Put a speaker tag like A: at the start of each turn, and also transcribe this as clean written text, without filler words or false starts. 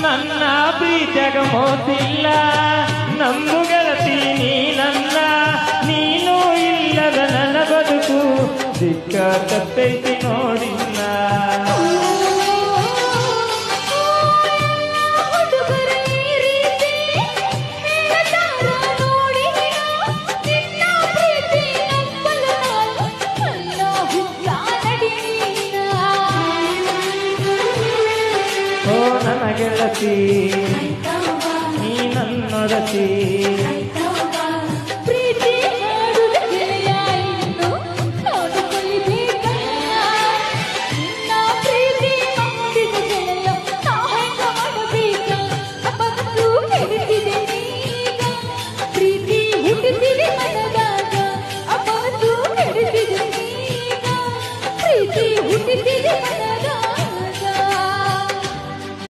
A: ನನ್ನ ಪ್ರೀತಿಯಾಗ ಮೋಸಿಲ್ಲ ನಮ್ಮ ಗೆಳತಿ ನೀನಲ್ಲ ನೀನು ಇಲ್ಲದ ನನ್ನ ಬದುಕು ದಿಕ್ಕ ತಪ್ಪೈತಿ ನೋಡಿಲ್ಲ ಓ ನನ್ನ ಗೆಳತಿ ನೀ ನನ್ನೊಡತಿ